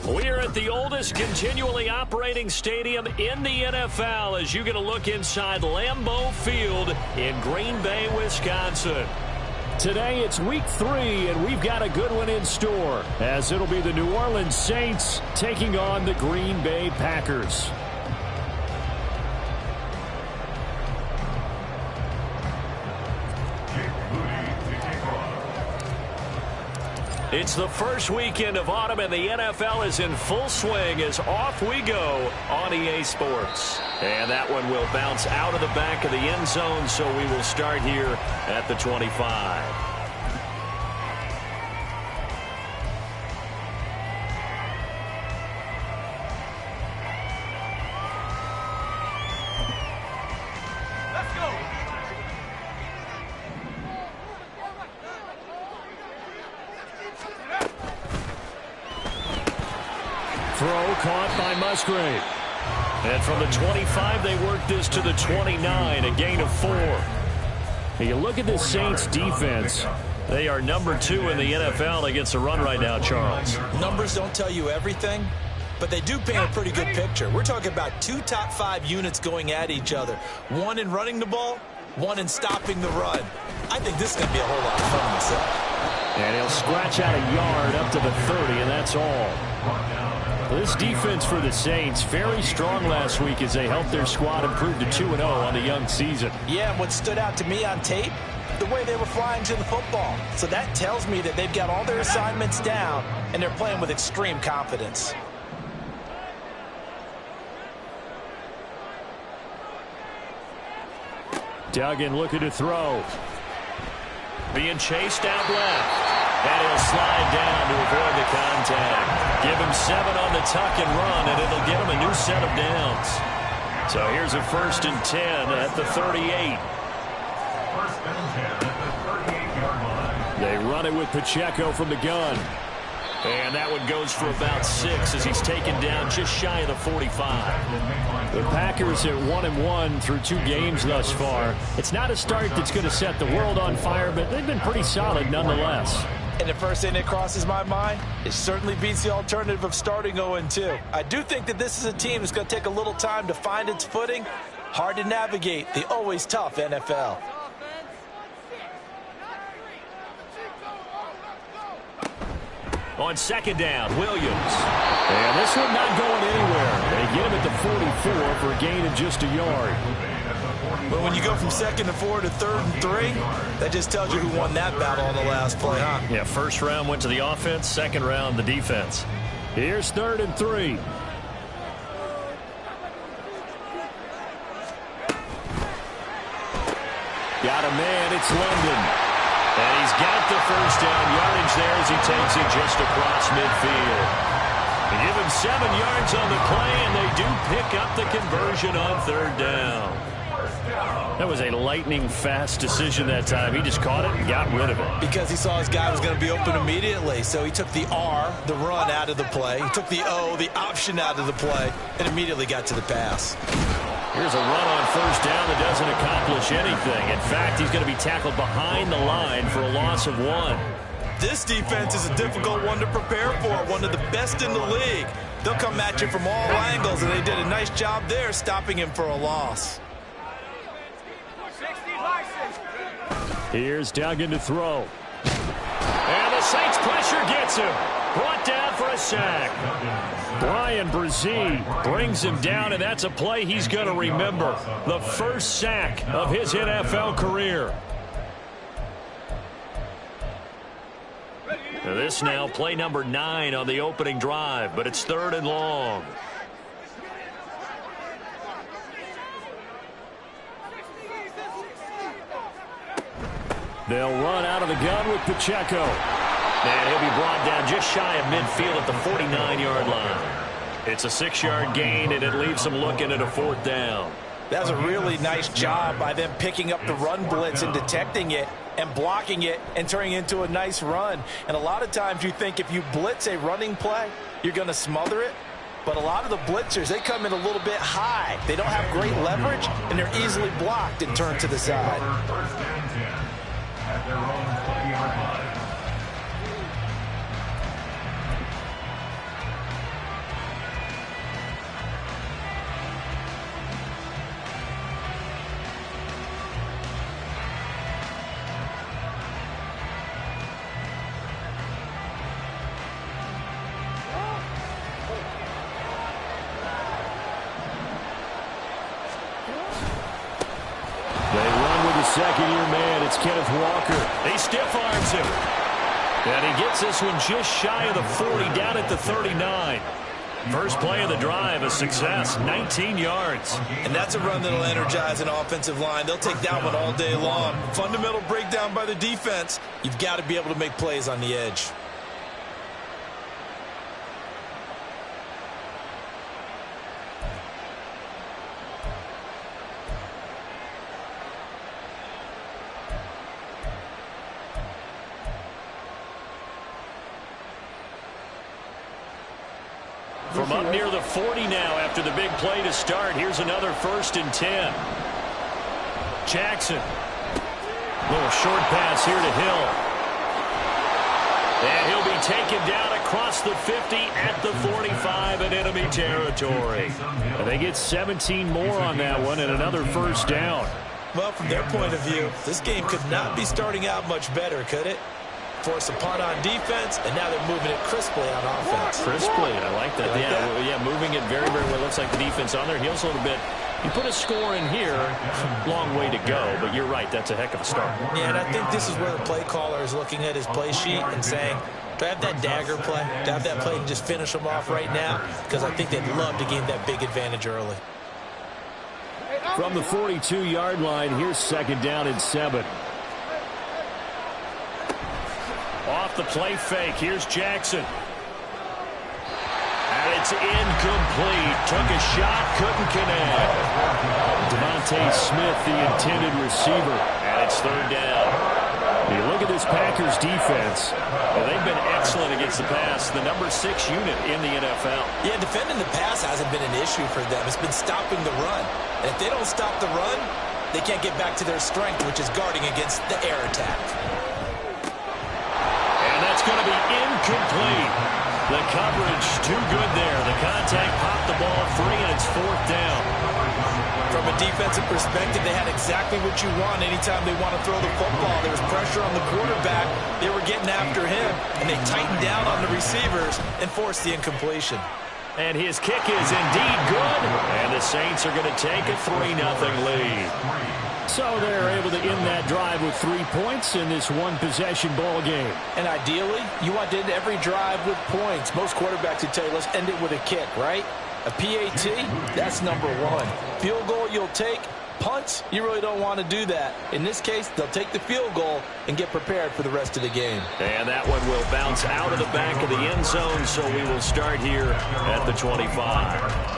We're at the oldest continually operating stadium in the NFL as you get a look inside Lambeau Field in Green Bay, Wisconsin. Today it's week 3, and we've got a good one in store as it'll be the New Orleans Saints taking on the Green Bay Packers. It's the first weekend of autumn, and the NFL is in full swing as off we go on EA Sports. And that one will bounce out of the back of the end zone, so we will start here at the 25. Throw caught by Musgrave. And from the 25, they work this to the 29, a gain of 4. Now you look at this Saints defense. They are number 2 in the NFL against the run right now, Charles. Numbers don't tell you everything, but they do paint a pretty good picture. We're talking about 2 top 5 units going at each other. One in running the ball, one in stopping the run. I think this is going to be a whole lot of fun myself. And he'll scratch out a yard up to the 30, and that's all. This defense for the Saints, very strong last week as they helped their squad improve to 2-0 on the young season. Yeah, and what stood out to me on tape, the way they were flying to the football. So that tells me that they've got all their assignments down, and they're playing with extreme confidence. Duggan looking to throw. Being chased out left. And he'll slide down to avoid the contact. Give him 7 on the tuck and run, and it'll give him a new set of downs. So here's a 1st and 10 at the 38. 1st and 10 at the 38-yard line. They run it with Pacheco from the gun. And that one goes for about 6 as he's taken down just shy of the 45. The Packers at 1-1 through 2 games thus far. It's not a start that's going to set the world on fire, but they've been pretty solid nonetheless. And the first thing that crosses my mind, it certainly beats the alternative of starting 0-2. I do think that this is a team that's going to take a little time to find its footing. Hard to navigate the always tough NFL. On 2nd down, Williams. And this one not going anywhere. They get him at the 44 for a gain of just a yard. But when you go from 2nd and 4 to 3rd and 3, that just tells you who won that battle on the last play, huh? Yeah, 1st round went to the offense, 2nd round the defense. Here's 3rd and 3. Got a man, it's London. And he's got the 1st down yardage there as he takes it just across midfield. They give him 7 yards on the play, and they do pick up the conversion on 3rd down. That was a lightning-fast decision that time. He just caught it and got rid of it. Because he saw his guy was going to be open immediately. So he took the R, the run, out of the play. He took the O, the option, out of the play, and immediately got to the pass. Here's a run on 1st down that doesn't accomplish anything. In fact, he's going to be tackled behind the line for a loss of 1. This defense is a difficult one to prepare for, one of the best in the league. They'll come at you from all angles, and they did a nice job there stopping him for a loss. Here's Duggan to throw. And the Saints pressure gets him. Brought down for a sack. Brian Brzee brings him down, and that's a play he's going to remember. The 1st sack of his NFL career. Now this now play number 9 on the opening drive, but it's 3rd and long. They'll run out of the gun with Pacheco. And he'll be brought down just shy of midfield at the 49-yard line. It's a 6-yard gain, and it leaves them looking at a 4th down. That was a really nice job by them picking up the run blitz and detecting it and blocking it and turning it into a nice run. And a lot of times you think if you blitz a running play, you're going to smother it. But a lot of the blitzers, they come in a little bit high. They don't have great leverage, and they're easily blocked and turned to the side. First and 10 at their own 20-yard line. Second-year man, it's Kenneth Walker. He stiff-arms him. And he gets this one just shy of the 40, down at the 39. First play of the drive, a success, 19 yards. And that's a run that'll energize an offensive line. They'll take that one all day long. Fundamental breakdown by the defense. You've got to be able to make plays on the edge. From up near the 40 now after the big play to start. Here's another 1st and 10. Jackson. Little short pass here to Hill. And he'll be taken down across the 50 at the 45 in enemy territory. And they get 17 more on that one and another 1st down. Well, from their point of view, this game could not be starting out much better, could it? Force a punt on defense, and now they're moving it crisply on offense. Crisply, I like that. Yeah, moving it very, very well. Looks like the defense on their heels a little bit. You put a score in here, long way to go, but you're right, that's a heck of a start. Yeah, and I think this is where the play caller is looking at his play sheet and saying, do I have that dagger play? Do I have that play and just finish them off right now? Because I think they'd love to gain that big advantage early. From the 42-yard line, here's 2nd down and 7. Off the play fake, here's Jackson. And it's incomplete. Took a shot, couldn't connect. Devontae Smith, the intended receiver. And it's 3rd down. You look at this Packers defense. Well, they've been excellent against the pass. The number 6 unit in the NFL. Yeah, defending the pass hasn't been an issue for them. It's been stopping the run. And if they don't stop the run, they can't get back to their strength, which is guarding against the air attack. That's going to be incomplete. The coverage too good there. The contact popped the ball free, and it's 4th down. From a defensive perspective, they had exactly what you want anytime they want to throw the football. There was pressure on the quarterback. They were getting after him, and they tightened down on the receivers and forced the incompletion. And his kick is indeed good, and the Saints are going to take a 3-0 lead. So they're able to end that drive with 3 points in this one-possession ball game. And ideally, you want to end every drive with points. Most quarterbacks would tell you, let's end it with a kick, right? A PAT, that's number 1. Field goal you'll take. Punts, you really don't want to do that. In this case, they'll take the field goal and get prepared for the rest of the game. And that one will bounce out of the back of the end zone, so we will start here at the 25.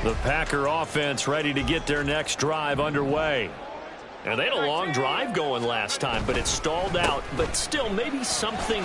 The Packer offense ready to get their next drive underway. And they had a long drive going last time, but it stalled out. But still, maybe something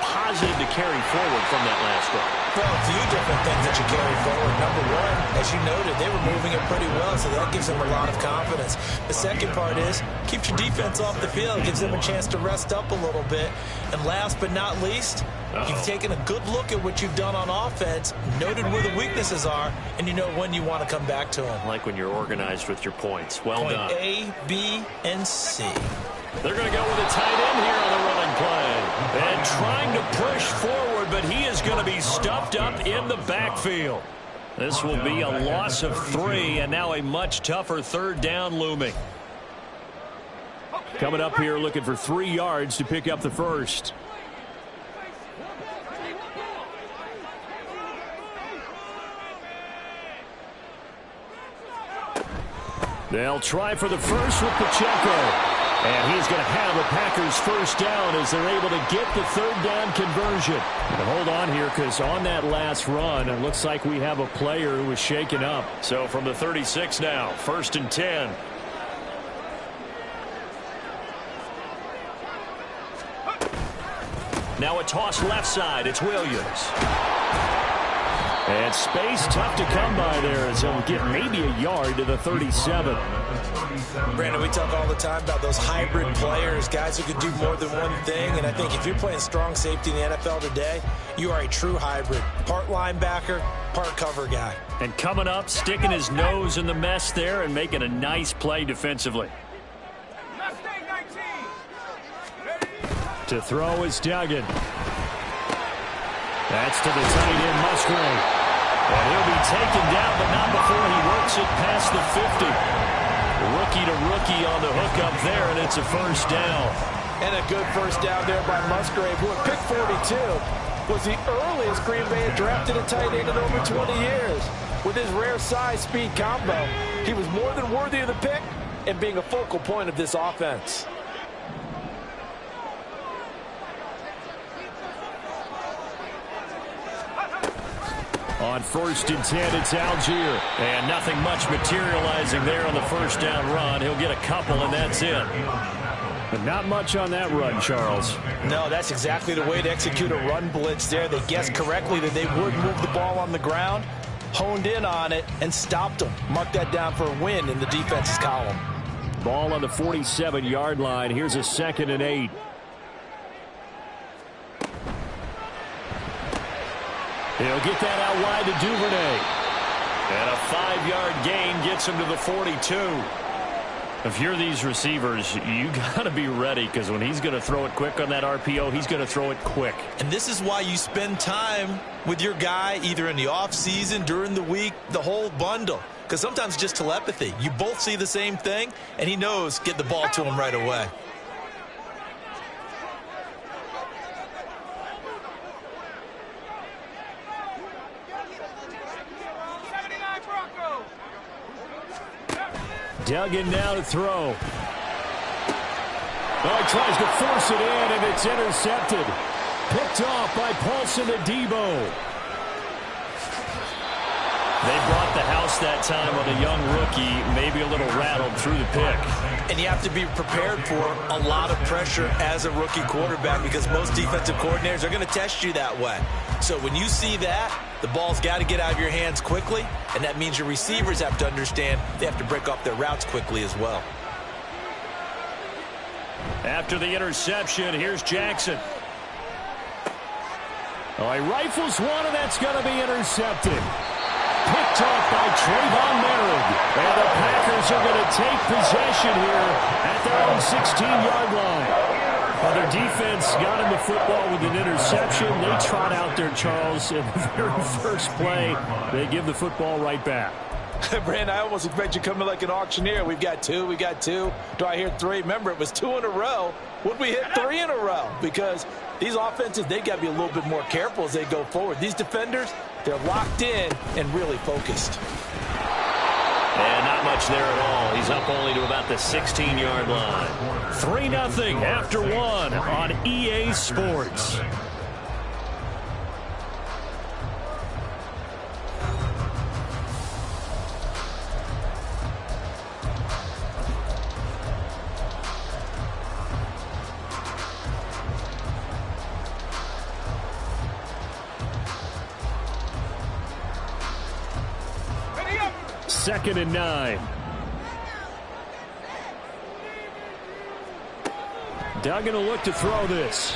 positive to carry forward from that last drive. Well, a few different things that you carry forward. Number 1, as you noted, they were moving it pretty well, so that gives them a lot of confidence. The second part is, keeps your defense off the field, gives them a chance to rest up a little bit. And last but not least, you've taken a good look at what you've done on offense, noted where the weaknesses are, and you know when you want to come back to them. Like when you're organized with your points. Well done. Point A, B, and C. They're going to go with a tight end here on the running play. And trying to push forward, but he is going to be stuffed up in the backfield. This will be a loss of 3, and now a much tougher third down looming. Coming up here looking for 3 yards to pick up the first. They'll try for the first with Pacheco. And he's going to have a Packers first down as they're able to get the third down conversion. And hold on here, because on that last run, it looks like we have a player who was shaken up. So from the 36 now, 1st and 10. Now a toss left side. It's Williams. And space tough to come by there as he'll get maybe a yard to the 37. Brandon, we talk all the time about those hybrid players, guys who can do more than one thing. And I think if you're playing strong safety in the NFL today, you are a true hybrid. Part linebacker, part cover guy. And coming up, sticking his nose in the mess there and making a nice play defensively. To throw is Duggan. That's to the tight end, Musgrave. And he'll be taken down, but not before he works it past the 50. Rookie to rookie on the hook up there, and it's a first down. And a good first down there by Musgrave, who at pick 42 was the earliest Green Bay had drafted a tight end in over 20 years. With his rare size-speed combo, he was more than worthy of the pick and being a focal point of this offense. On 1st and 10, it's Algier. And nothing much materializing there on the first down run. He'll get a couple, and that's it. But not much on that run, Charles. No, that's exactly the way to execute a run blitz there. They guessed correctly that they would move the ball on the ground, honed in on it, and stopped them. Mark that down for a win in the defense's column. Ball on the 47-yard line. Here's a 2nd and 8. He'll get that out wide to Duvernay. And a 5-yard gain gets him to the 42. If you're these receivers, you got to be ready, because when he's going to throw it quick on that RPO, he's going to throw it quick. And this is why you spend time with your guy either in the offseason, during the week, the whole bundle. Because sometimes just telepathy. You both see the same thing, and he knows get the ball to him right away. Duggan now to throw. Oh, he tries to force it in, and it's intercepted. Picked off by Paulson Adebo. They brought the house that time on a young rookie, maybe a little rattled through the pick. And you have to be prepared for a lot of pressure as a rookie quarterback, because most defensive coordinators are going to test you that way. So when you see that, the ball's got to get out of your hands quickly, and that means your receivers have to understand they have to break off their routes quickly as well. After the interception, here's Jackson. Oh, he rifles one, and that's going to be intercepted. Picked off by Trayvon Merritt. And the Packers are going to take possession here at their own 16-yard line. Well, their defense got him the football with an interception. They trot out there, Charles, in the very first play. They give the football right back. Brandon, I almost expect you coming like an auctioneer. We've got two. Do I hear 3? Remember, it was 2 in a row. Would we hit 3 in a row? Because these offenses, they got to be a little bit more careful as they go forward. These defenders, they're locked in and really focused. And not much there at all. He's up only to about the 16-yard line. 3-0 after 1 on EA Sports. Second and 9. Duggan will look to throw this.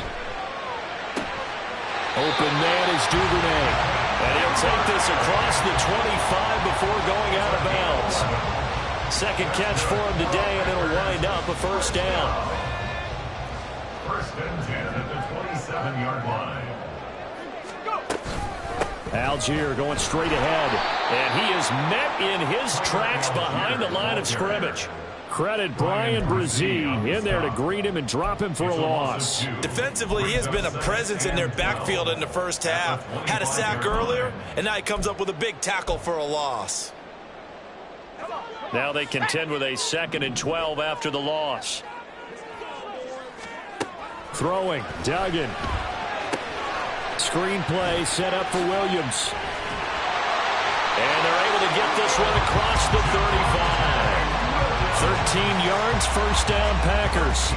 Open man is Duvernay. And he'll take this across the 25 before going out of bounds. Second catch for him today, and it'll wind up a first down. 1st and 10 at the 27-yard line. Algier going straight ahead, and he is met in his tracks behind the line of scrimmage. Credit Brian Brzee in there to greet him and drop him for a loss. Defensively, he has been a presence in their backfield in the first half. Had a sack earlier, and now he comes up with a big tackle for a loss. Now they contend with a 2nd and 12 after the loss. Throwing, Duggan. Screen play set up for Williams. And they're able to get this one across the 35. 13 yards, first down, Packers.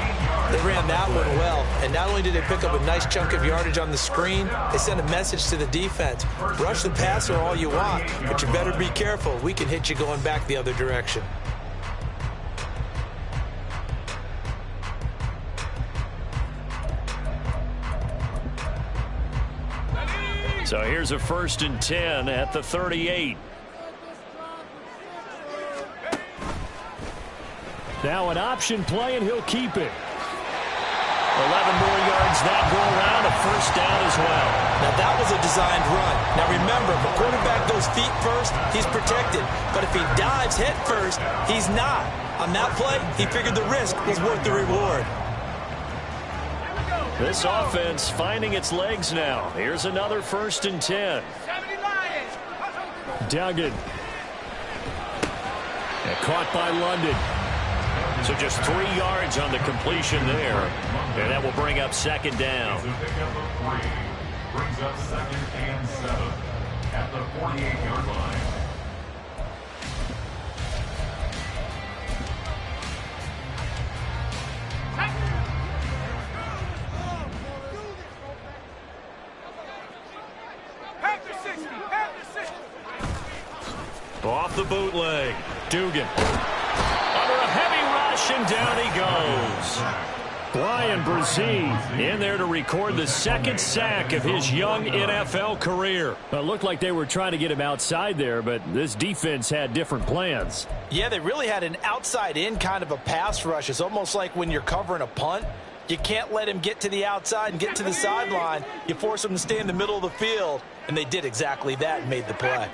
They ran that one well, and not only did they pick up a nice chunk of yardage on the screen, they sent a message to the defense. Rush the passer all you want, but you better be careful. We can hit you going back the other direction. So here's a 1st and 10 at the 38. Now an option play, and he'll keep it. 11 more yards that go around, a first down as well. Now that was a designed run. Now remember, if a quarterback goes feet first, he's protected. But if he dives head first, he's not. On that play, he figured the risk was worth the reward. This offense finding its legs now. Here's another 1st and 10. Duggan. And caught by London. So just 3 yards on the completion there. And that will bring up 2nd down. Brings up 2nd and 7 at the 48-yard line. Off the bootleg. Dugan. Under a heavy rush, and down he goes. Brian Brzee in there to record the 2nd sack of his young NFL career. It looked like they were trying to get him outside there, but this defense had different plans. Yeah, they really had an outside-in kind of a pass rush. It's almost like when you're covering a punt. You can't let him get to the outside and get to the sideline. You force him to stay in the middle of the field, and they did exactly that and made the play.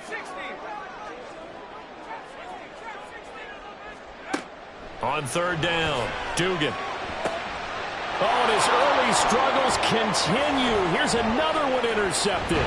On 3rd down, Dugan. Oh, and his early struggles continue. Here's another one intercepted.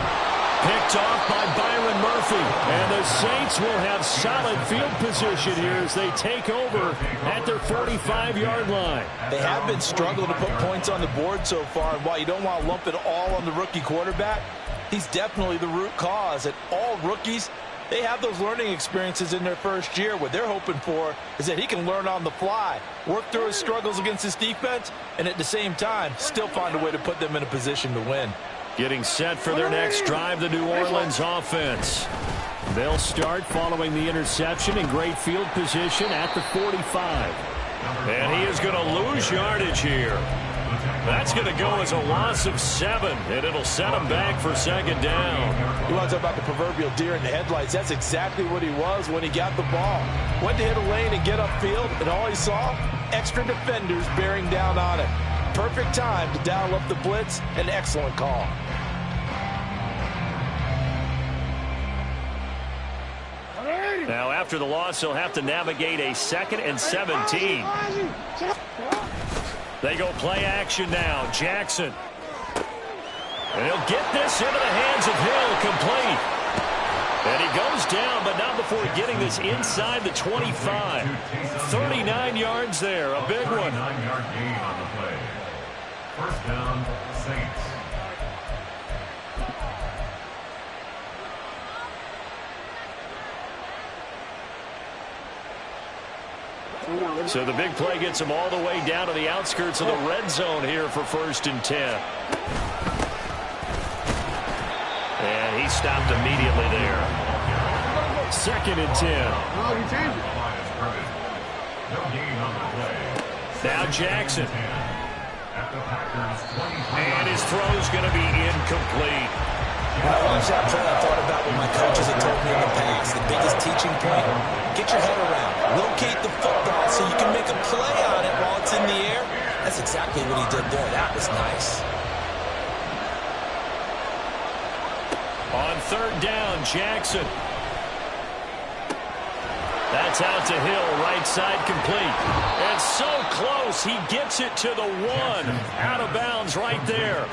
Picked off by Byron Murphy. And the Saints will have solid field position here as they take over at their 45-yard line. They have been struggling to put points on the board so far. And while you don't want to lump it all on the rookie quarterback, he's definitely the root cause. And all rookies, they have those learning experiences in their first year. What they're hoping for is that he can learn on the fly, work through his struggles against his defense, and at the same time, still find a way to put them in a position to win. Getting set for their next drive, the New Orleans offense. They'll start following the interception in great field position at the 45. And he is going to lose yardage here. That's going to go as a loss of 7, and it'll set him back for 2nd down. You want to talk about the proverbial deer in the headlights. That's exactly what he was when he got the ball. Went to hit a lane and get upfield, and all he saw, extra defenders bearing down on it. Perfect time to dial up the blitz. An excellent call. Now, after the loss, he'll have to navigate a 2nd and 17. They go play action now. Jackson. And he'll get this into the hands of Hill, complete. And he goes down, but not before getting this inside the 25. 39 yards there, a big one. 9-yard gain on the play. First down, Saints. So the big play gets him all the way down to the outskirts of the red zone here for 1st and 10. And he stopped immediately there. 2nd and 10. Now Jackson. And his throw's going to be incomplete. When I watched that play, I thought about what my coaches had told me in the past. The biggest teaching point, get your head around. Locate the football so you can make a play on it while it's in the air. That's exactly what he did there. That was nice. On third down, Jackson. That's out to Hill, right side complete. And so close, he gets it to the 1. Out of bounds right there.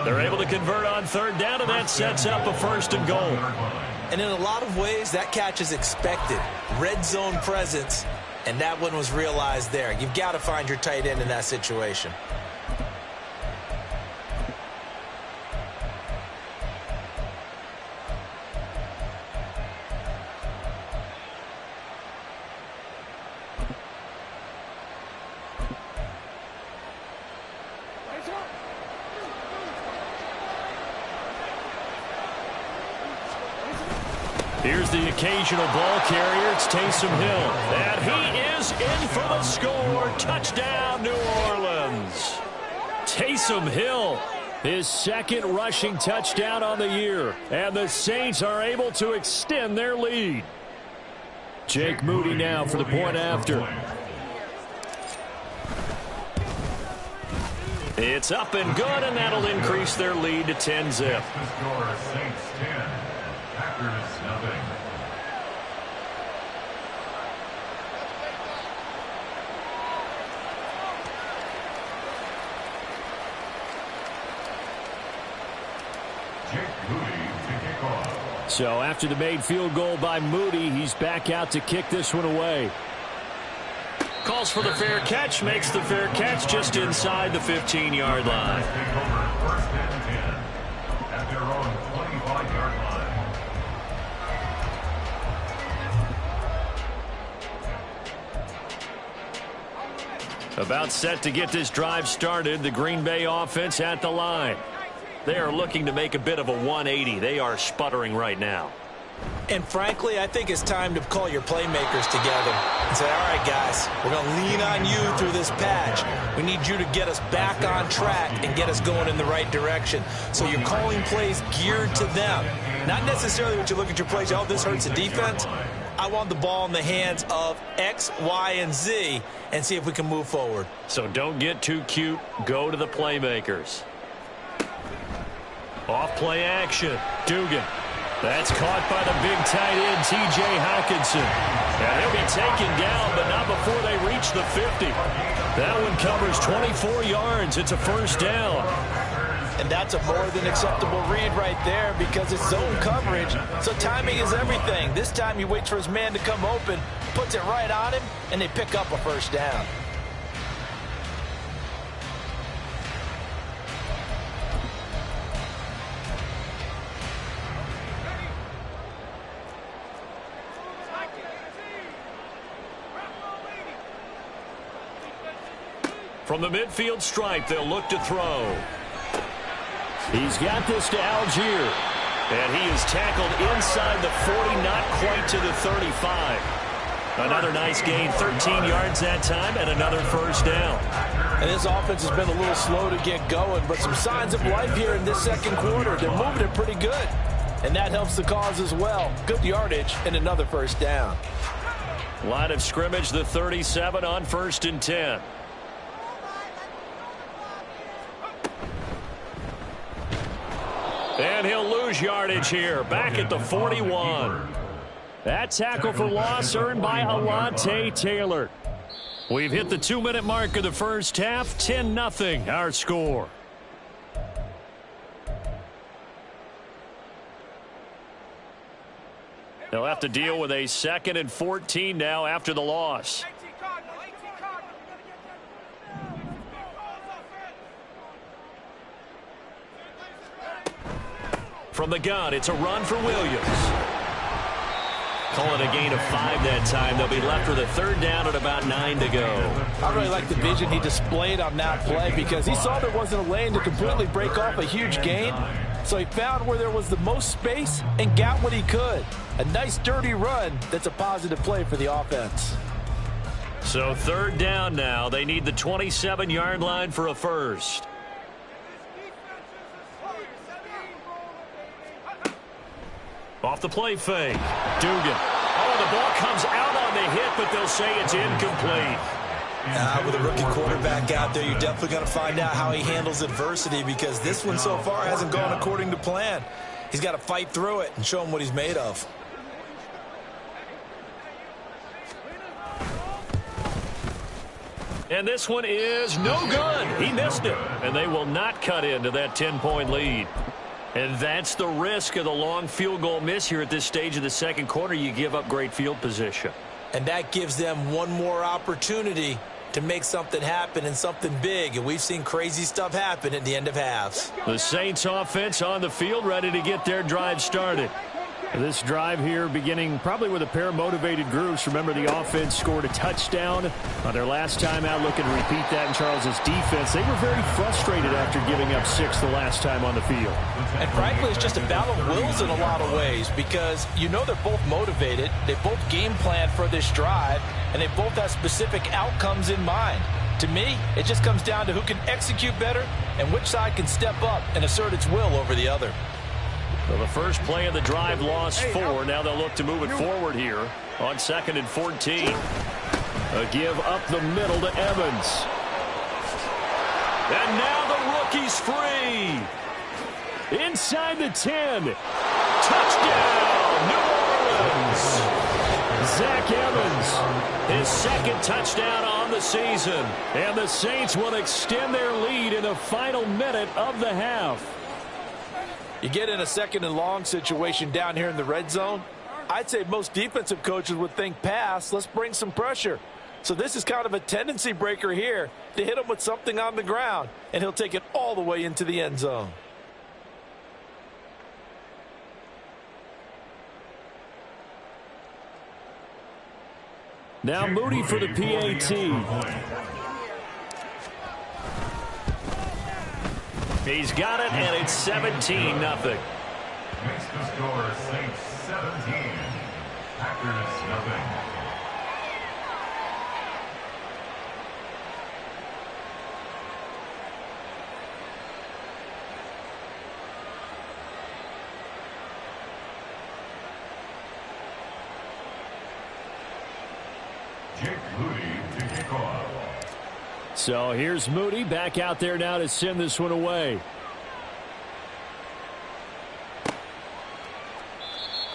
They're able to convert on third down, and that sets up a 1st and goal. And in a lot of ways, that catch is expected. Red zone presence, and that one was realized there. You've got to find your tight end in that situation. Here's the occasional ball carrier. It's Taysom Hill. And he is in for the score. Touchdown, New Orleans. Taysom Hill, his 2nd rushing touchdown on the year. And the Saints are able to extend their lead. Jake Moody now for the point after. It's up and good, and that'll increase their lead to 10-zip. So after the made field goal by Moody, he's back out to kick this one away. Calls for the fair catch, makes the fair catch just inside the 15-yard line. First and 10 at their own 25-yard line. About set to get this drive started, the Green Bay offense at the line. They are looking to make a bit of a 180. They are sputtering right now. And frankly, I think it's time to call your playmakers together and say, all right, guys, we're going to lean on you through this patch. We need you to get us back on track and get us going in the right direction. So you're calling plays geared to them. Not necessarily what you look at your plays, oh, this hurts the defense. I want the ball in the hands of X, Y, and Z and see if we can move forward. So don't get too cute. Go to the playmakers. Off play action. Dugan. That's caught by the big tight end, T.J. Hockenson. And he'll be taken down, but not before they reach the 50. That one covers 24 yards. It's a 1st down. And that's a more than acceptable read right there because it's zone coverage. So timing is everything. This time he waits for his man to come open, puts it right on him, and they pick up a 1st down. From the midfield stripe, they'll look to throw. He's got this to Algier. And he is tackled inside the 40, not quite to the 35. Another nice gain, 13 yards that time, and another 1st down. And this offense has been a little slow to get going, but some signs of life here in this 2nd quarter. They're moving it pretty good. And that helps the cause as well. Good yardage and another 1st down. Line of scrimmage, the 37 on 1st and 10. And he'll lose yardage here, back at the 41. That tackle for loss earned by Alontae Taylor. We've hit the 2-minute mark of the 1st half, 10-0 our score. They'll have to deal with a 2nd and 14 now after the loss. From the gun, it's a run for Williams. Call it a gain of 5 that time. They'll be left with a 3rd down at about 9 to go. I really like the vision he displayed on that play because he saw there wasn't a lane to completely break off a huge gain. So he found where there was the most space and got what he could. A nice dirty run that's a positive play for the offense. So 3rd down now. They need the 27-yard line for a 1st. Off the play fake. Dugan. Oh, the ball comes out on the hit, but they'll say it's incomplete. With a rookie quarterback out there, you're definitely going to find out how he handles adversity because this one so far hasn't gone according to plan. He's got to fight through it and show him what he's made of. And this one is no good. He missed it. And they will not cut into that 10-point lead. And that's the risk of the long field goal miss here at this stage of the second quarter. You give up great field position. And that gives them one more opportunity to make something happen and something big. And we've seen crazy stuff happen at the end of halves. The Saints offense on the field, ready to get their drive started. This drive here beginning probably with a pair of motivated groups. Remember, the offense scored a touchdown on their last time out. Looking to repeat that in Charles's defense. They were very frustrated after giving up 6 the last time on the field. And frankly, it's just a battle of wills in a lot of ways, because you know they're both motivated. They both game plan for this drive, and they both have specific outcomes in mind. To me, it just comes down to who can execute better and which side can step up and assert its will over the other. Well, the first play of the drive lost 4. Now they'll look to move it forward here on 2nd and 14. A give up the middle to Evans. And now the rookie's free. Inside the 10. Touchdown, New Orleans. Zach Evans, his second touchdown on the season. And the Saints will extend their lead in the final minute of the half. You get in a 2nd and long situation down here in the red zone, I'd say most defensive coaches would think pass, let's bring some pressure. So this is kind of a tendency breaker here to hit him with something on the ground, and he'll take it all the way into the end zone. Now Moody for the PAT. He's got it, and it's 17-0. Makes the score Saints 17, Packers nothing. Jake Moody to kick off. So here's Moody back out there now to send this one away.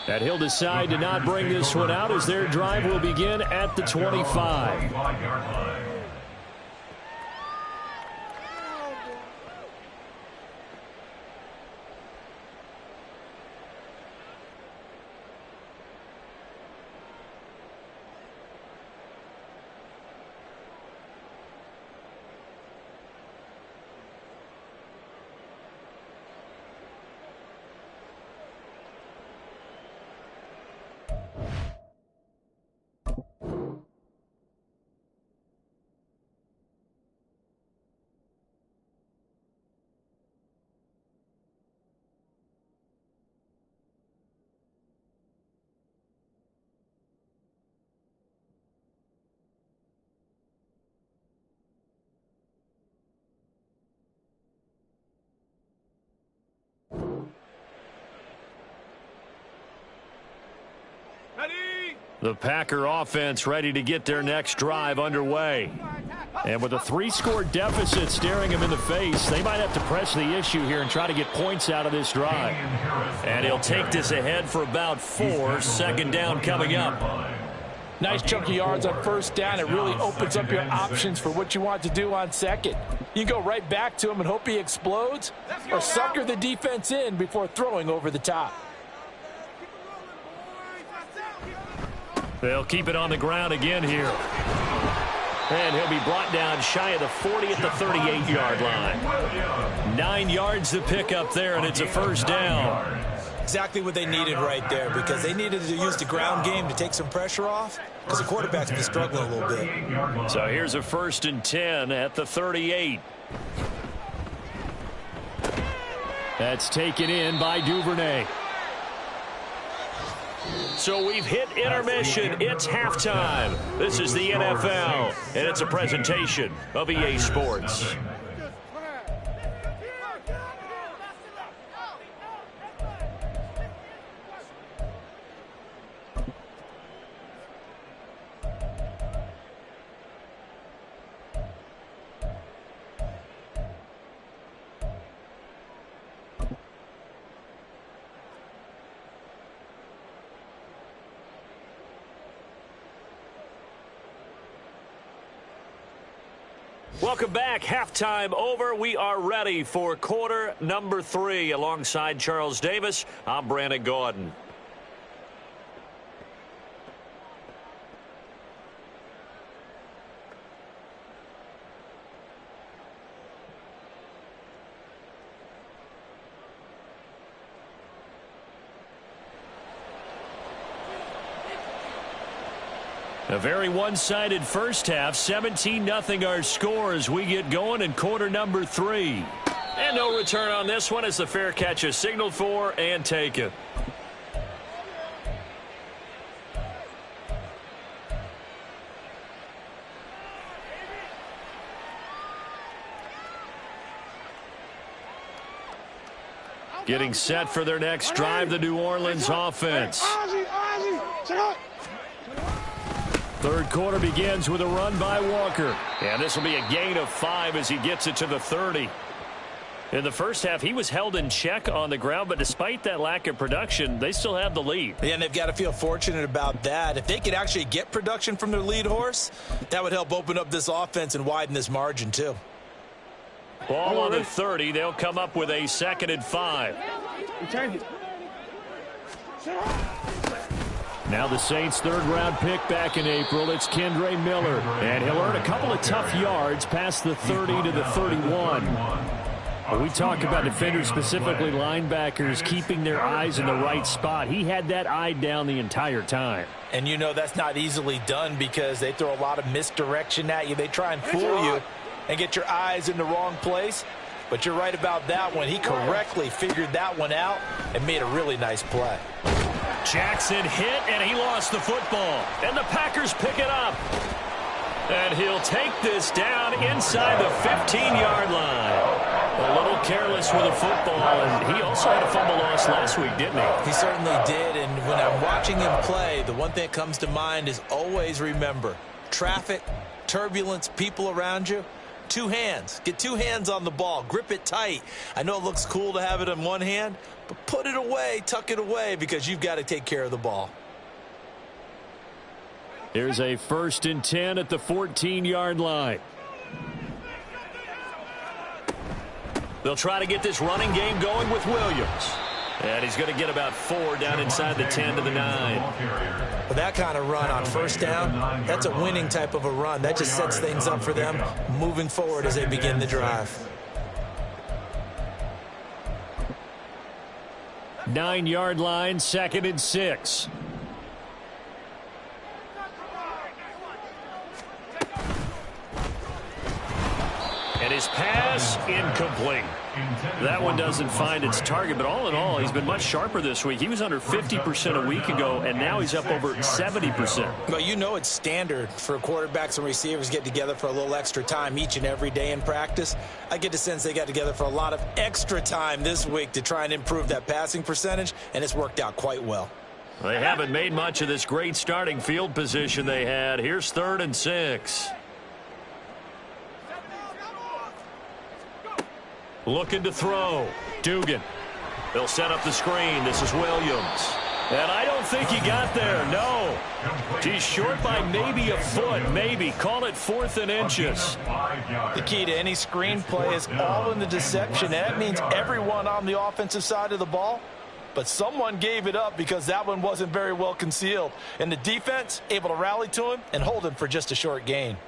And he'll decide to not bring this one out as their drive will begin at the 25. The Packer offense ready to get their next drive underway. And with a 3-score deficit staring them in the face, they might have to press the issue here and try to get points out of this drive. And he'll take this ahead for about 4. Second down coming up. Nice chunk of yards on first down. It really opens up your options for what you want to do on second. You can go right back to him and hope he explodes, or sucker the defense in before throwing over the top. They'll keep it on the ground again here. And he'll be brought down shy of the 40 at the 38-yard line. 9 yards to pick up there, and it's a first down. Exactly what they needed right there, because they needed to use the ground game to take some pressure off, because the quarterback's been struggling a little bit. So here's a 1st and 10 at the 38. That's taken in by Duvernay. So we've hit intermission. It's halftime. This is the NFL, and it's a presentation of EA Sports. Welcome back. Halftime over. We are ready for quarter number 3. Alongside Charles Davis, I'm Brandon Gordon. A very one-sided first half. 17-0 our score as we get going in quarter number 3. And no return on this one as the fair catch is signaled for and taken. Getting set for their next drive, the New Orleans offense. Third quarter begins with a run by Walker. And this will be a gain of 5 as he gets it to the 30. In the first half, he was held in check on the ground, but despite that lack of production, they still have the lead. Yeah, and they've got to feel fortunate about that. If they could actually get production from their lead horse, that would help open up this offense and widen this margin, too. Ball on the 30. They'll come up with a 2nd and 5. Now the Saints' third-round pick back in April. It's Kendre Miller. And he'll earn a couple of tough yards past the 30 to the 31. When we talk about defenders, specifically linebackers, keeping their eyes in the right spot, he had that eye down the entire time. And you know that's not easily done because they throw a lot of misdirection at you. They try and fool you and get your eyes in the wrong place. But you're right about that one. He correctly figured that one out and made a really nice play. Jackson hit, and he lost the football. And the Packers pick it up. And he'll take this down inside the 15-yard line. A little careless with the football, and he also had a fumble loss last week, didn't he? He certainly did, and when I'm watching him play, the one thing that comes to mind is always remember, traffic, turbulence, people around you, 2 hands. Get 2 hands on the ball. Grip it tight. I know it looks cool to have it in one hand, but put it away, tuck it away, because you've got to take care of the ball. Here's a 1st and 10 at the 14-yard line. They'll try to get this running game going with Williams. And he's going to get about 4 down inside the 10 to the 9. Well, that kind of run on first down, that's a winning type of a run. That just sets things up for them moving forward as they begin the drive. 9-yard line, 2nd and 6. And his pass incomplete. That one doesn't find its target, but all in all, he's been much sharper this week. He was under 50% a week ago, and now he's up over 70%. Well, you know it's standard for quarterbacks and receivers get together for a little extra time each and every day in practice. I get the sense they got together for a lot of extra time this week to try and improve that passing percentage, and it's worked out quite well. They haven't made much of this great starting field position they had. Here's 3rd and 6. Looking to throw. Dugan. They'll set up the screen. This is Williams. And I don't think he got there. No. He's short by maybe a foot. Maybe. Call it 4th and inches. The key to any screen play is all in the deception. And that means everyone on the offensive side of the ball. But someone gave it up because that one wasn't very well concealed. And the defense able to rally to him and hold him for just a short gain.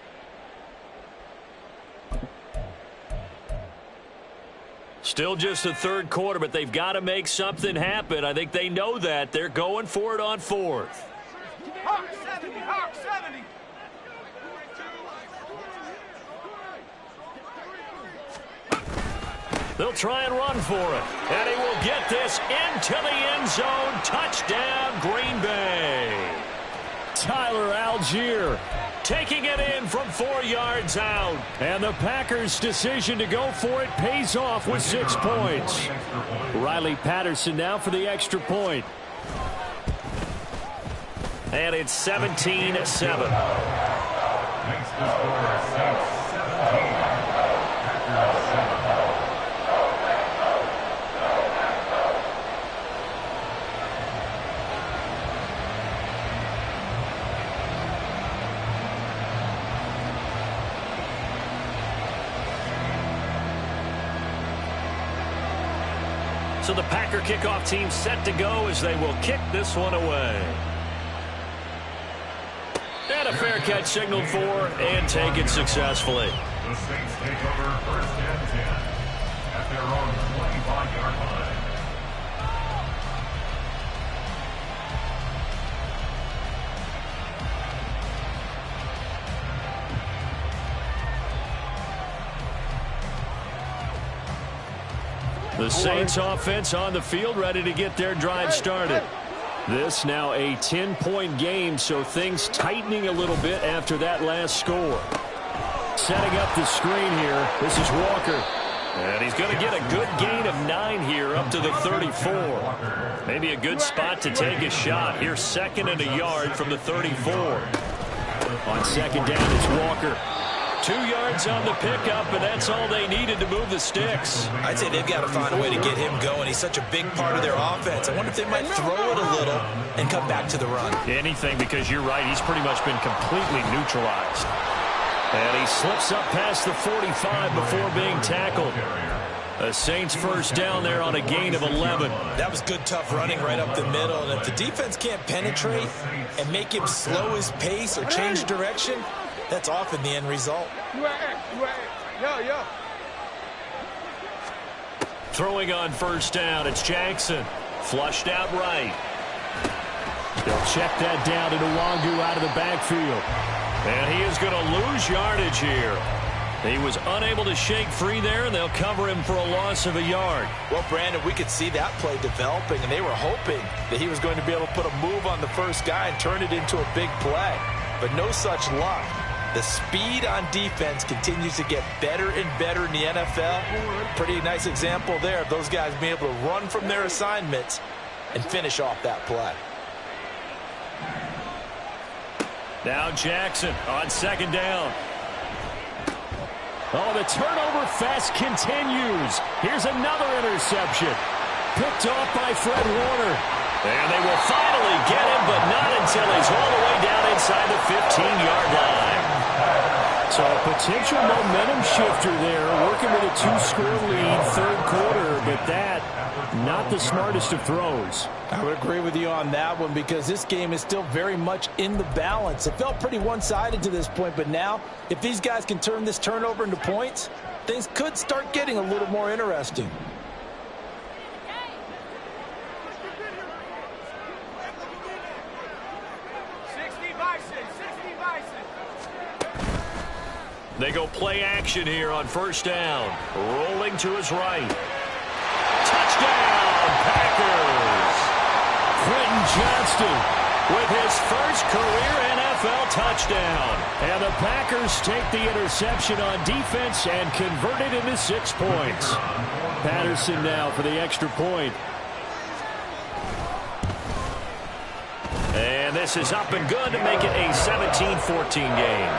Still just the 3rd quarter, but they've got to make something happen. I think they know that. They're going for it on 4th. Hawk 70, Hawk 70. They'll try and run for it. And he will get this into the end zone. Touchdown, Green Bay. Tyler Algier taking it in from 4 yards out. And the Packers' decision to go for it pays off with 6 points. Riley Patterson now for the extra point. And it's 17-7. Makes the score 17. Packers 7. So the Packer kickoff team set to go as they will kick this one away. And a fair catch signaled for and taken successfully. The Saints take over 1st and 10 at their own 25-yard line. The Saints offense on the field, ready to get their drive started. This now a 10-point game, so things tightening a little bit after that last score. Setting up the screen here, this is Walker. And he's going to get a good gain of 9 here up to the 34. Maybe a good spot to take a shot. Here's 2nd and a yard from the 34. On 2nd down, it's Walker. 2 yards on the pickup, and that's all they needed to move the sticks. I'd say they've got to find a way to get him going. He's such a big part of their offense. I wonder if they might throw it a little and come back to the run. Anything, because you're right. He's pretty much been completely neutralized. And he slips up past the 45 before being tackled. A Saints first down there on a gain of 11. That was good, tough running right up the middle. And if the defense can't penetrate and make him slow his pace or change direction, that's often the end result. Yo. Throwing on first down, it's Jackson. Flushed out right. They'll check that down to Nwangu out of the backfield. And he is going to lose yardage here. He was unable to shake free there, and they'll cover him for a loss of a yard. Well, Brandon, we could see that play developing, and they were hoping that he was going to be able to put a move on the first guy and turn it into a big play. But no such luck. The speed on defense continues to get better and better in the NFL. Pretty nice example there of those guys being able to run from their assignments and finish off that play. Now Jackson on 2nd down. Oh, the turnover fest continues. Here's another interception. Picked off by Fred Warner. And they will finally get him, but not until he's all the way down inside the 15-yard line. So a potential momentum shifter there, working with a 2-score lead, 3rd quarter, but that, not the smartest of throws. I would agree with you on that one because this game is still very much in the balance. It felt pretty one-sided to this point, but now if these guys can turn this turnover into points, things could start getting a little more interesting. They go play action here on first down. Rolling to his right. Touchdown, Packers! Quentin Johnston with his first career NFL touchdown. And the Packers take the interception on defense and convert it into 6 points. Patterson now for the extra point. And this is up and good to make it a 17-14 game.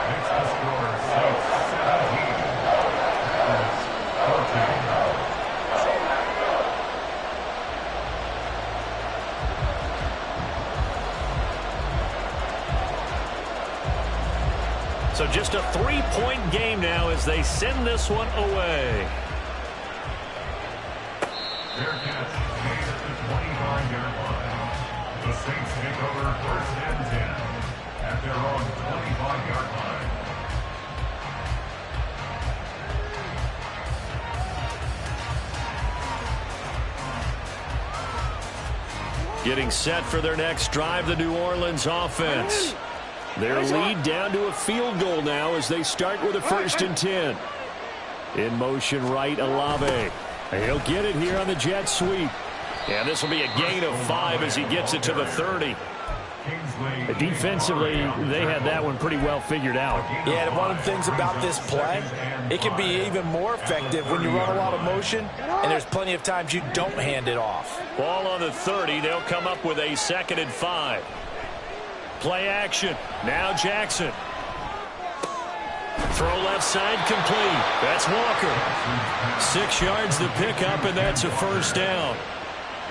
So just a 3-point game now as they send this one away. Fair catch made at the 25-yard line. The Saints take over 1st and 10 at their own 25-yard line. Getting set for their next drive, the New Orleans offense. Their lead down to a field goal now as they start with a 1st and 10. In motion right, Olave. He'll get it here on the jet sweep. And this will be a gain of 5 as he gets it to the 30. Defensively, they had that one pretty well figured out. Yeah, and one of the things about this play, it can be even more effective when you run a lot of motion, and there's plenty of times you don't hand it off. Ball on the 30. They'll come up with a 2nd and 5. Play action. Now Jackson. Throw left side complete. That's Walker. 6 yards the pickup, and that's a first down.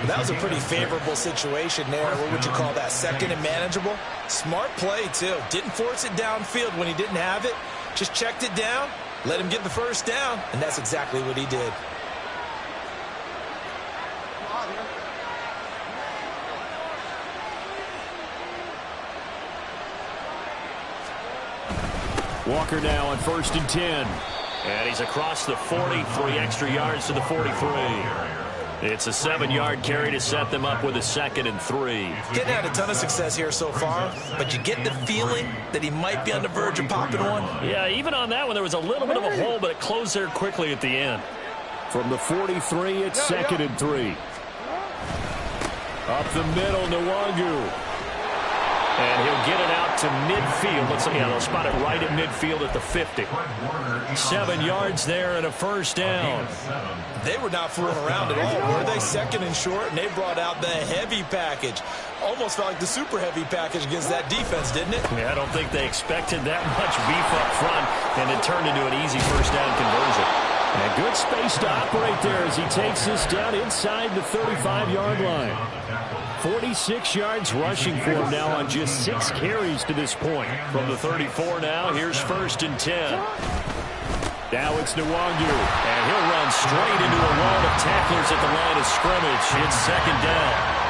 That was a pretty favorable situation there. What would you call that? 2nd and manageable? Smart play, too. Didn't force it downfield when he didn't have it. Just checked it down, let him get the first down, and that's exactly what he did. Walker now on 1st and 10. And he's across the 40, 3 extra yards to the 43. It's a 7-yard carry to set them up with a 2nd and 3. Getting had a ton of success here so far, but you get the feeling that he might be on the verge of popping one. Yeah, even on that one, there was a little bit of a hole, but it closed there quickly at the end. From the 43, it's 2nd and 3. Up the middle, Nwangu. And he'll get it out to midfield. Let's see, yeah, they'll spot it right at midfield at the 50. 7 yards there and a 1st down. They were not fooling around at all, were they? 2nd and short, and they brought out the heavy package. Almost felt like the super heavy package against that defense, didn't it? Yeah, I don't think they expected that much beef up front, and it turned into an easy 1st down conversion. And good space to operate there as he takes this down inside the 35-yard line. 46 yards rushing for him now on just 6 carries to this point. From the 34 now, here's 1st and 10. Now it's Nwangu, and he'll run straight into a wall of tacklers at the line of scrimmage. It's 2nd down.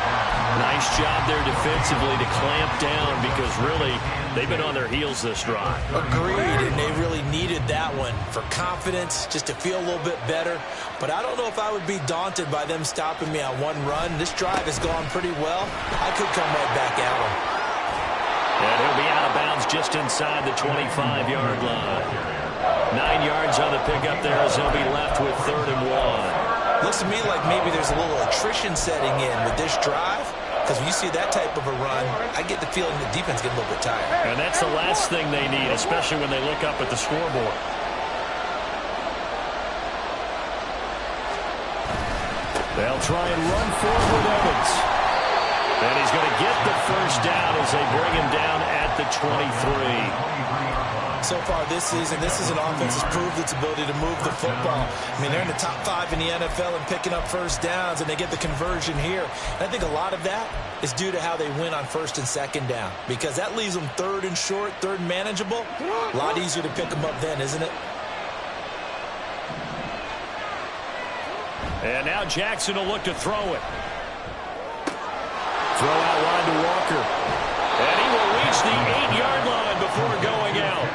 Nice job there defensively to clamp down because really they've been on their heels this drive. Agreed, and they really needed that one for confidence, just to feel a little bit better. But I don't know if I would be daunted by them stopping me on one run. This drive has gone pretty well. I could come right back at them. And he'll be out of bounds just inside the 25-yard line. 9 yards on the pickup there as he'll be left with 3rd and 1. Looks to me like maybe there's a little attrition setting in with this drive. Because when you see that type of a run, I get the feeling the defense gets a little bit tired. And that's the last thing they need, especially when they look up at the scoreboard. They'll try and run forward with Evans. And he's going to get the 1st down as they bring him down at the 23. So far this season, this is an offense that's proved its ability to move the football. I mean, they're in the top 5 in the NFL and picking up 1st downs, and they get the conversion here. And I think a lot of that is due to how they win on 1st and 2nd down, because that leaves them 3rd and short, 3rd and manageable. A lot easier to pick them up then, isn't it? And now Jackson will look to throw it. Throw out wide to Walker. And he will reach the 8-yard line before going out.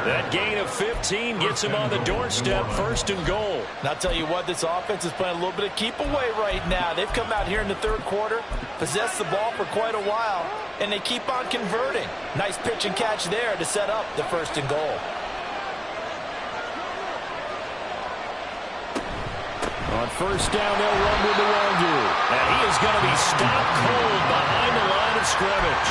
That gain of 15 gets him on the doorstep, 1st and goal. And I'll tell you what, this offense is playing a little bit of keep away right now. They've come out here in the 3rd quarter, possessed the ball for quite a while, and they keep on converting. Nice pitch and catch there to set up the 1st and goal. On 1st down, they'll run with Nwangu. And he is going to be stopped cold behind the line of scrimmage.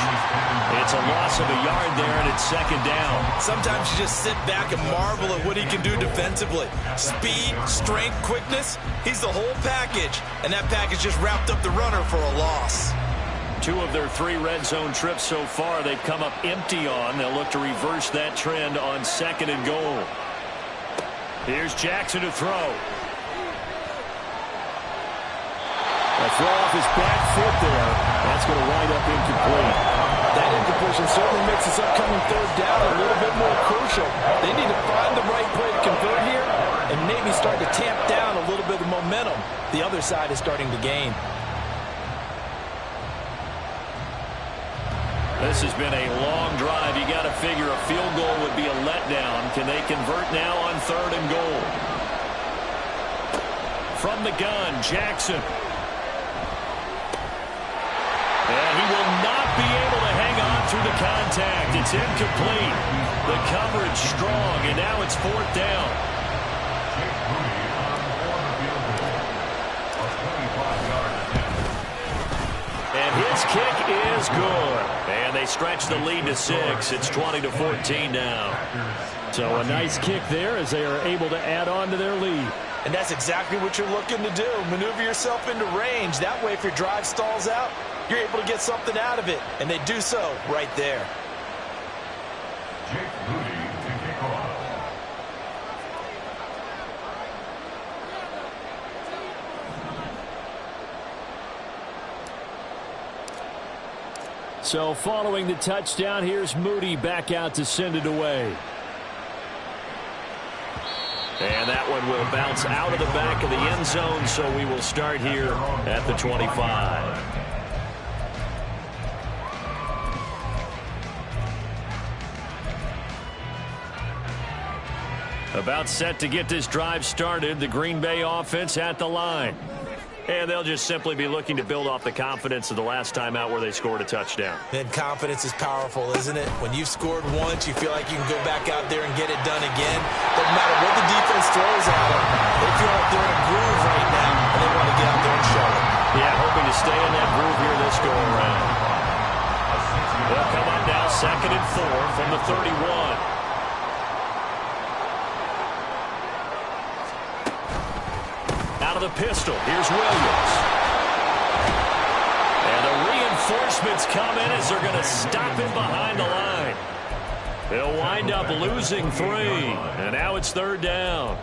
It's a loss of a yard there, and it's 2nd down. Sometimes you just sit back and marvel at what he can do defensively. Speed, strength, quickness, he's the whole package. And that package just wrapped up the runner for a loss. 2 of their 3 red zone trips so far they've come up empty on. They'll look to reverse that trend on 2nd and goal. Here's Jackson to throw. A throw off his back foot there. That's going to wind up incomplete. That incompletion certainly makes this upcoming 3rd down a little bit more crucial. They need to find the right play to convert here and maybe start to tamp down a little bit of momentum the other side is starting to gain. This has been a long drive. You got to figure a field goal would be a letdown. Can they convert now on 3rd and goal? From the gun, Jackson. And he will not be able to hang on through the contact. It's incomplete. The coverage strong, and now it's 4th down. And his kick is good. And they stretch the lead to 6. It's 20-14 now. So a nice kick there as they are able to add on to their lead. And that's exactly what you're looking to do. Maneuver yourself into range. That way, if your drive stalls out, you're able to get something out of it. And they do so right there. Jake Moody to kick off. So following the touchdown, here's Moody back out to send it away. And that one will bounce out of the back of the end zone, so we will start here at the 25. About set to get this drive started, the Green Bay offense at the line. And they'll just simply be looking to build off the confidence of the last time out where they scored a touchdown. And confidence is powerful, isn't it? When you've scored once, you feel like you can go back out there and get it done again. Doesn't matter what the defense throws at them. They feel like they're in a groove right now, and they want to get out there and show it. Yeah, hoping to stay in that groove here this go-around. They'll come up now 2nd and 4 from the 31. Out of the pistol, here's Williams. And the reinforcements come in as they're going to stop him behind the line. They'll wind up losing 3, and now it's 3rd down.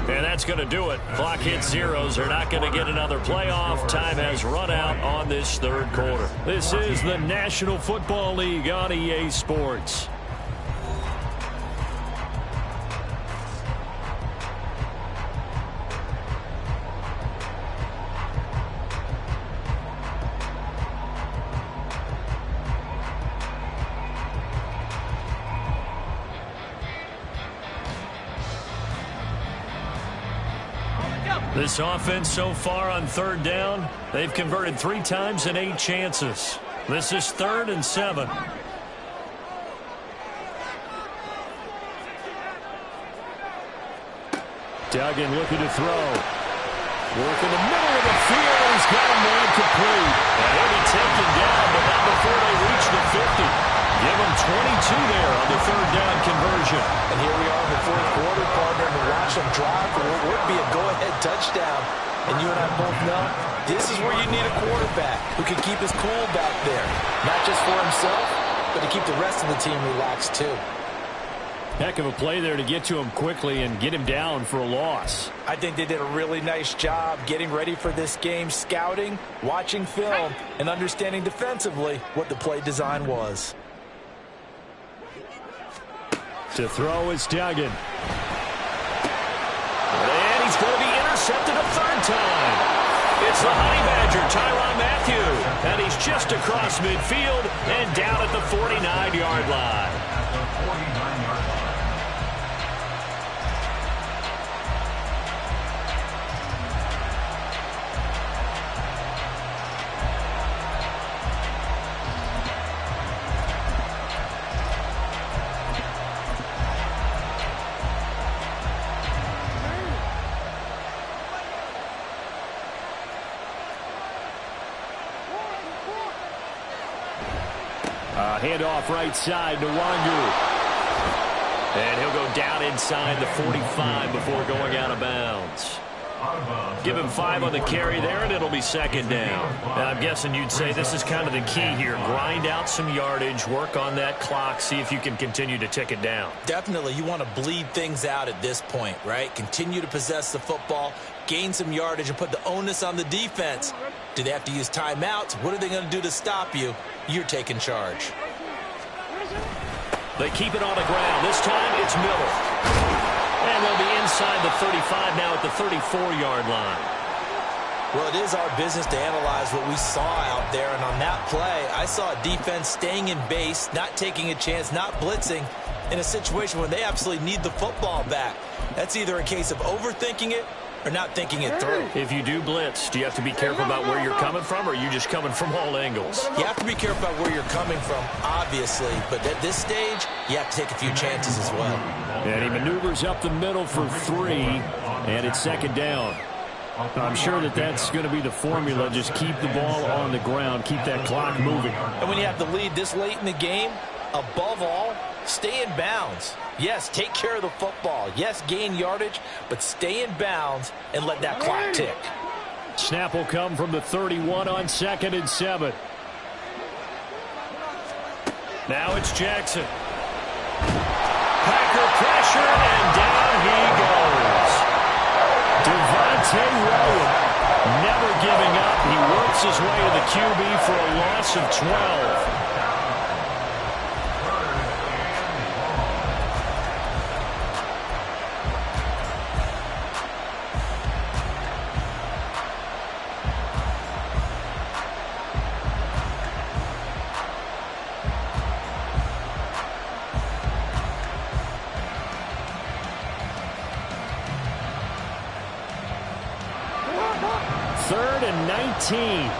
And that's going to do it. Clock hits zeros. They're not going to get another playoff. Time has run out on this 3rd quarter. This is the National Football League on EA Sports. This offense so far on 3rd down, they've converted 3 times in 8 chances. This is 3rd and 7. Duggan looking to throw. Work in the middle of the field. He's got a man complete. And he'll be taken down, but not before they reach the 50. Give him 22 there on the 3rd down conversion. And here we are in the 4th quarter, partner, and watch them drive for what would be a go-ahead touchdown. And you and I both know this is where you need a quarterback who can keep his cool back there. Not just for himself, but to keep the rest of the team relaxed too. Heck of a play there to get to him quickly and get him down for a loss. I think they did a really nice job getting ready for this game, scouting, watching film, and understanding defensively what the play design was. To throw is Duggan. And he's going to be intercepted a 3rd time. It's the Honey Badger, Tyrann Mathieu. And he's just across midfield and down at the 49-yard line. At the 49-yard line. Handoff right side to Wangu. And he'll go down inside the 45 before going out of bounds. Give him 5 on the carry there, and it'll be 2nd down. And I'm guessing you'd say this is kind of the key here. Grind out some yardage, work on that clock, see if you can continue to tick it down. Definitely, you want to bleed things out at this point, right? Continue to possess the football, gain some yardage, and put the onus on the defense. Do they have to use timeouts? What are they going to do to stop you? You're taking charge. They keep it on the ground. This time it's Miller. And they'll be inside the 35 now at the 34-yard line. Well, it is our business to analyze what we saw out there. And on that play, I saw a defense staying in base, not taking a chance, not blitzing in a situation where they absolutely need the football back. That's either a case of overthinking it or not thinking it through. If you do blitz, do you have to be careful about where you're coming from, or are you just coming from all angles? You have to be careful about where you're coming from, obviously. But at this stage, you have to take a few chances as well. And he maneuvers up the middle for 3, and it's 2nd down. I'm sure that's going to be the formula. Just keep the ball on the ground, keep that clock moving. And when you have the lead this late in the game, above all, stay in bounds. Yes, take care of the football. Yes, gain yardage, but stay in bounds and let that clock tick. Snap will come from the 31 on 2nd and 7. Now it's Jackson. Packer pressure, and down he goes. Devontae Williams never giving up. He works his way to the QB for a loss of 12. 3rd and 19.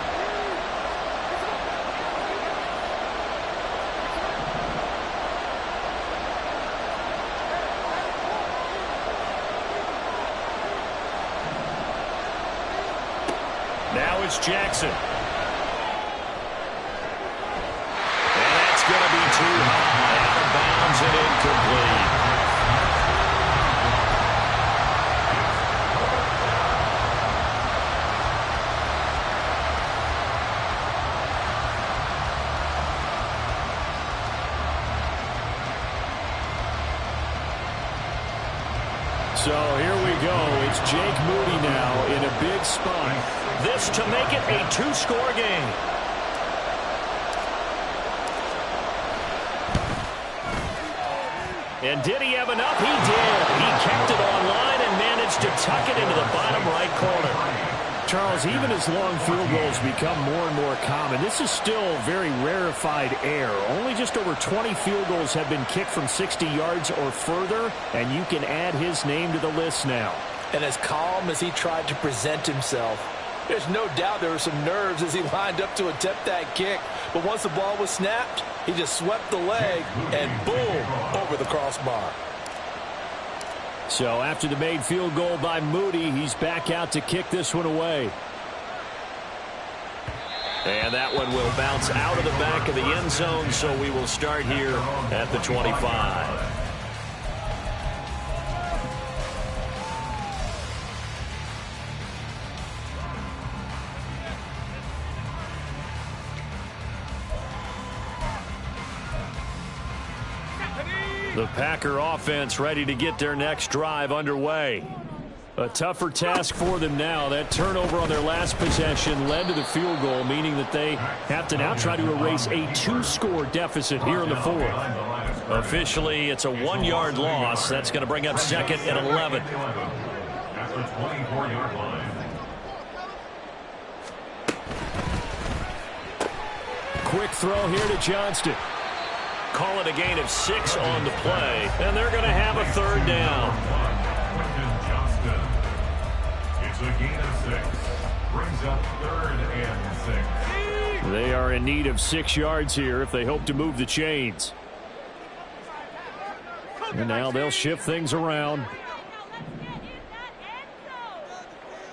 Now it's Jackson. And that's going to be too high. Out of bounds and incomplete. So here we go. It's Jake Moody now in a big spot. This to make it a 2-score game. And did he have enough? He did. He kept it online and managed to tuck it into the bottom right corner. Charles, even as long field goals become more and more common, this is still very rarefied air. Only just over 20 field goals have been kicked from 60 yards or further, and you can add his name to the list now. And as calm as he tried to present himself, there's no doubt there were some nerves as he lined up to attempt that kick. But once the ball was snapped, he just swept the leg and boom, over the crossbar. So after the made field goal by Moody, he's back out to kick this one away. And that one will bounce out of the back of the end zone, so we will start here at the 25. The Packer offense ready to get their next drive underway. A tougher task for them now. That turnover on their last possession led to the field goal, meaning that they have to now try to erase a 2-score deficit here in the 4th. Officially, it's a 1-yard loss. That's going to bring up 2nd and 11. At the 24-yard line. Quick throw here to Johnston. Call it a gain of 6 on the play, and they're going to have a 3rd down. It's a gain of 6. Brings up 3rd and 6. They are in need of 6 yards here if they hope to move the chains. And now they'll shift things around.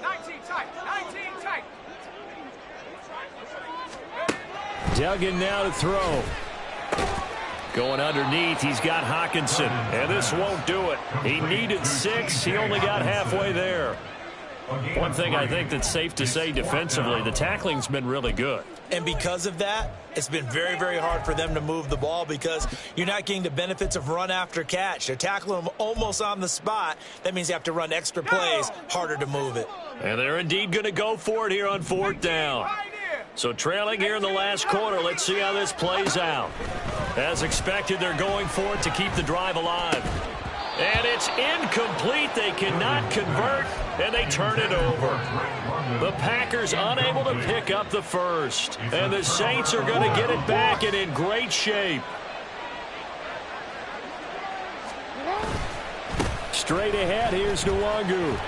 19 tight. Duggan now to throw. Going underneath, he's got Hockenson, and this won't do it. He needed 6. He only got halfway there. One thing I think that's safe to say defensively, the tackling's been really good. And because of that, it's been very, very hard for them to move the ball because you're not getting the benefits of run after catch. They're tackling them almost on the spot. That means you have to run extra plays, harder to move it. And they're indeed going to go for it here on 4th down. So trailing here in the last quarter, let's see how this plays out. As expected, they're going for it to keep the drive alive. And it's incomplete. They cannot convert, and they turn it over. The Packers unable to pick up the first. And the Saints are going to get it back and in great shape. Straight ahead, here's Nwangu.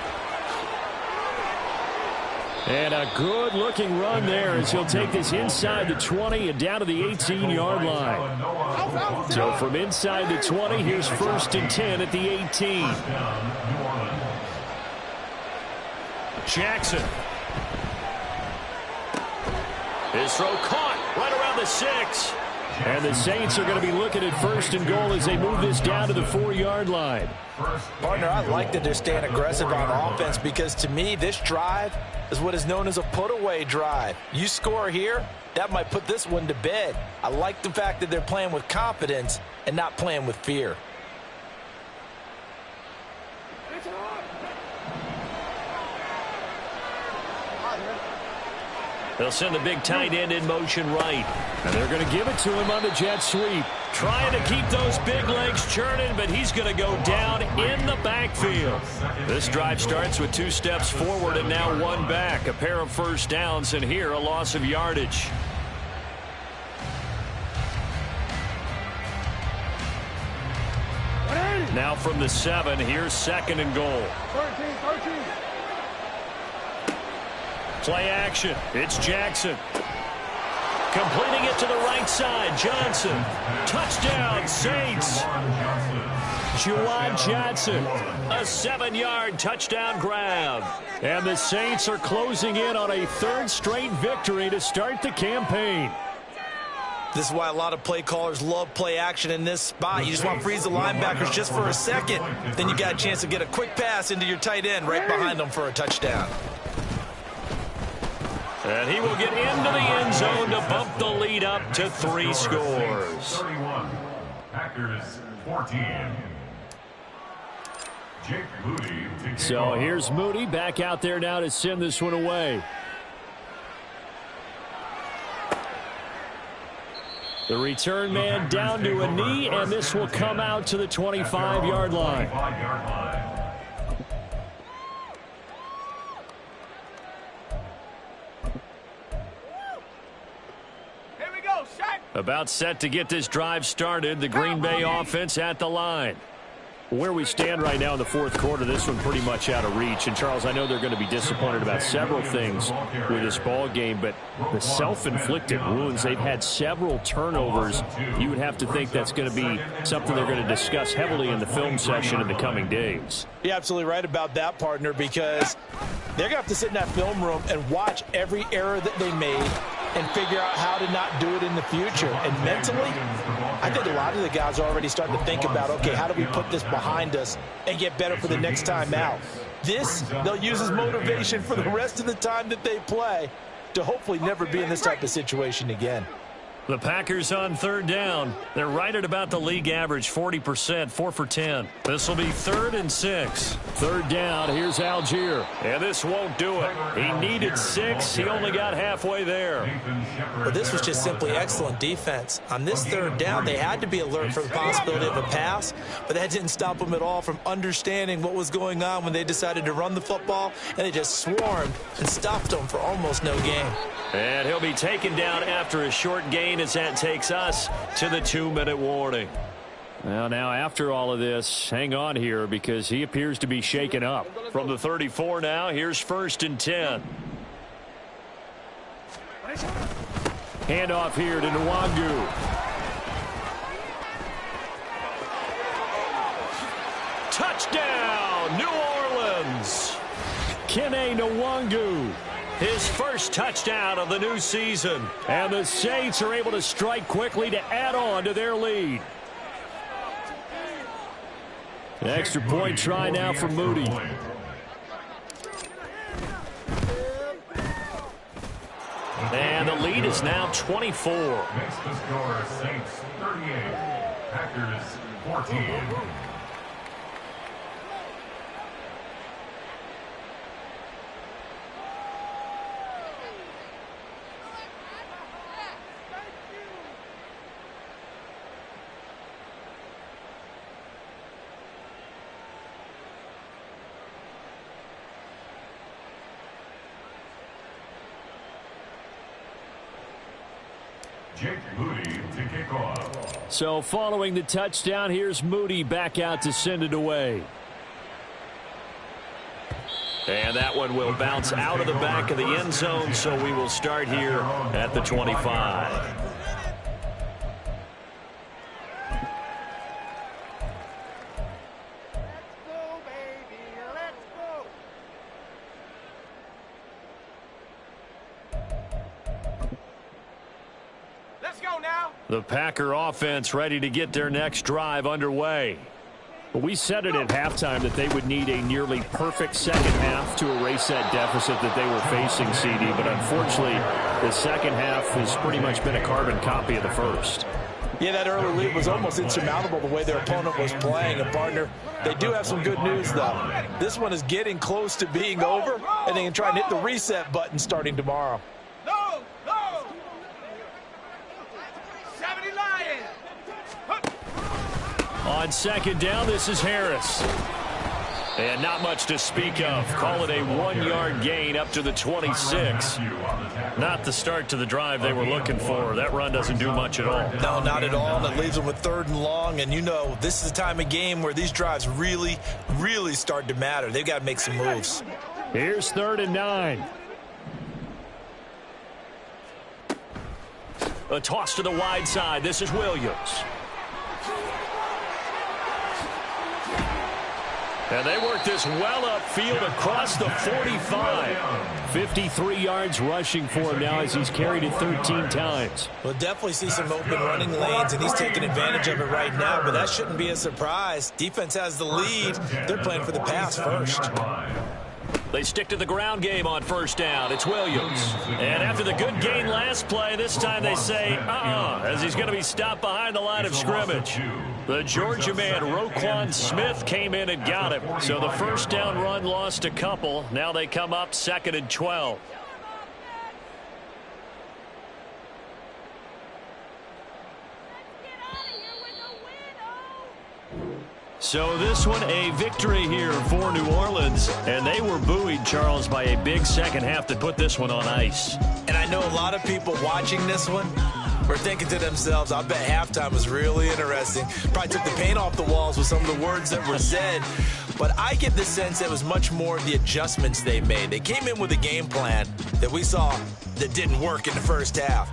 And a good-looking run there as he'll take this inside the 20 and down to the 18-yard line. So from inside the 20, here's 1st and 10 at the 18. Jackson. His throw caught right around the 6. And the Saints are going to be looking at 1st and goal as they move this down to the 4-yard line. Partner, I like that they're staying aggressive on offense because to me, this drive is what is known as a put-away drive. You score here, that might put this one to bed. I like the fact that they're playing with confidence and not playing with fear. They'll send the big tight end in motion right. And they're going to give it to him on the jet sweep. Trying to keep those big legs churning, but he's going to go down in the backfield. This drive starts with 2 steps forward and now 1 back. A pair of 1st downs, and here a loss of yardage. Now from the 7, here's 2nd and goal. 13. Play action. It's Jackson. Completing it to the right side. Johnson. Touchdown, Saints. Juwan Johnson. A 7-yard touchdown grab. And the Saints are closing in on a third straight victory to start the campaign. This is why a lot of play callers love play action in this spot. You just want to freeze the linebackers just for a second. Then you got a chance to get a quick pass into your tight end right behind them for a touchdown. And he will get into the end zone to bump the lead up to 3 scores. 31. Packers 14. Jake Moody to kick So off. here's Moody back out there now to send this one away. The return man down to a knee, and this will come out to the 25-yard line. 25-yard line. Here we go, set. About set to get this drive started. The Green Bay offense at the line. Where we stand right now in the fourth quarter, this one pretty much out of reach. And, Charles, I know they're going to be disappointed about several things with this ball game, but the self-inflicted wounds, they've had several turnovers. You would have to think that's going to be something they're going to discuss heavily in the film session in the coming days. You're absolutely right about that, partner, because they're going to have to sit in that film room and watch every error that they made and figure out how to not do it in the future. And mentally, I think a lot of the guys are already starting to think about, okay, how do we put this behind us and get better for the next time out? This, they'll use as motivation for the rest of the time that they play to hopefully never be in this type of situation again. The Packers on third down. They're right at about the league average, 40%, 4 for 10. This will be 3rd and 6. Third down, here's Algier. And this won't do it. He needed 6. He only got halfway there. Well, this was just simply excellent defense. On this third down, they had to be alert for the possibility of a pass, but that didn't stop them at all from understanding what was going on when they decided to run the football, and they just swarmed and stopped them for almost no gain. And he'll be taken down after a short gain as that takes us to the 2-minute warning. Well, now after all of this, hang on here because he appears to be shaken up. From the 34 now, here's 1st and 10. Handoff here to Nwangu. Touchdown, New Orleans. Kene Nwangu. His first touchdown of the new season. And the Saints are able to strike quickly to add on to their lead. An extra point try now for Moody. And the lead is now 24. Makes the score Saints 38. Packers 14. Jake Moody to kick off. So following the touchdown, here's Moody back out to send it away. And that one will bounce out of the back of the end zone, so we will start here at the 25. The Packer offense ready to get their next drive underway. We said it at halftime that they would need a nearly perfect second half to erase that deficit that they were facing, CD. But unfortunately, the second half has pretty much been a carbon copy of the first. Yeah, that early lead was almost insurmountable the way their opponent was playing. And, partner, they do have some good news, though. This one is getting close to being over, and they can try and hit the reset button starting tomorrow. On second down, this is Harris. And not much to speak of. Call it a 1-yard gain up to the 26. Not the start to the drive they were looking for. That run doesn't do much at all. No, not at all. And it leaves them with 3rd and long. And, you know, this is the time of game where these drives really, really start to matter. They've got to make some moves. Here's 3rd and 9. A toss to the wide side. This is Williams. And they work this well upfield across the 45. 53 yards rushing for him now as he's carried it 13 times. We'll definitely see some open running lanes, and he's taking advantage of it right now, but that shouldn't be a surprise. Defense has the lead. They're playing for the pass first. They stick to the ground game on first down. It's Williams. And after the good gain last play, this time they say, as he's going to be stopped behind the line of scrimmage. The Georgia man, Roquan Smith, came in and got him. So the first down run lost a couple. Now they come up 2nd and 12. So this one a victory here for New Orleans, and they were buoyed, Charles, by a big second half that put this one on ice. And I know a lot of people watching this one were thinking to themselves, I bet halftime was really interesting. Probably took the paint off the walls with some of the words that were said. But I get the sense that it was much more of the adjustments they made. They came in with a game plan that we saw that didn't work in the first half.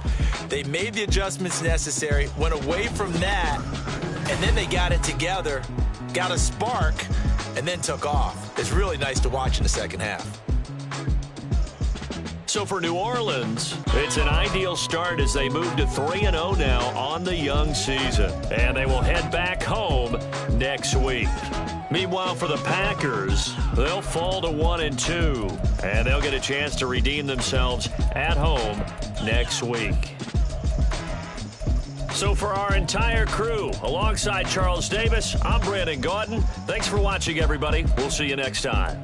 They made the adjustments necessary, went away from that, and then they got it together, got a spark, and then took off. It's really nice to watch in the second half. So for New Orleans, it's an ideal start as they move to 3-0 now on the young season. And they will head back home next week. Meanwhile, for the Packers, they'll fall to 1-2. And they'll get a chance to redeem themselves at home next week. So for our entire crew, alongside Charles Davis, I'm Brandon Gaudin. Thanks for watching, everybody. We'll see you next time.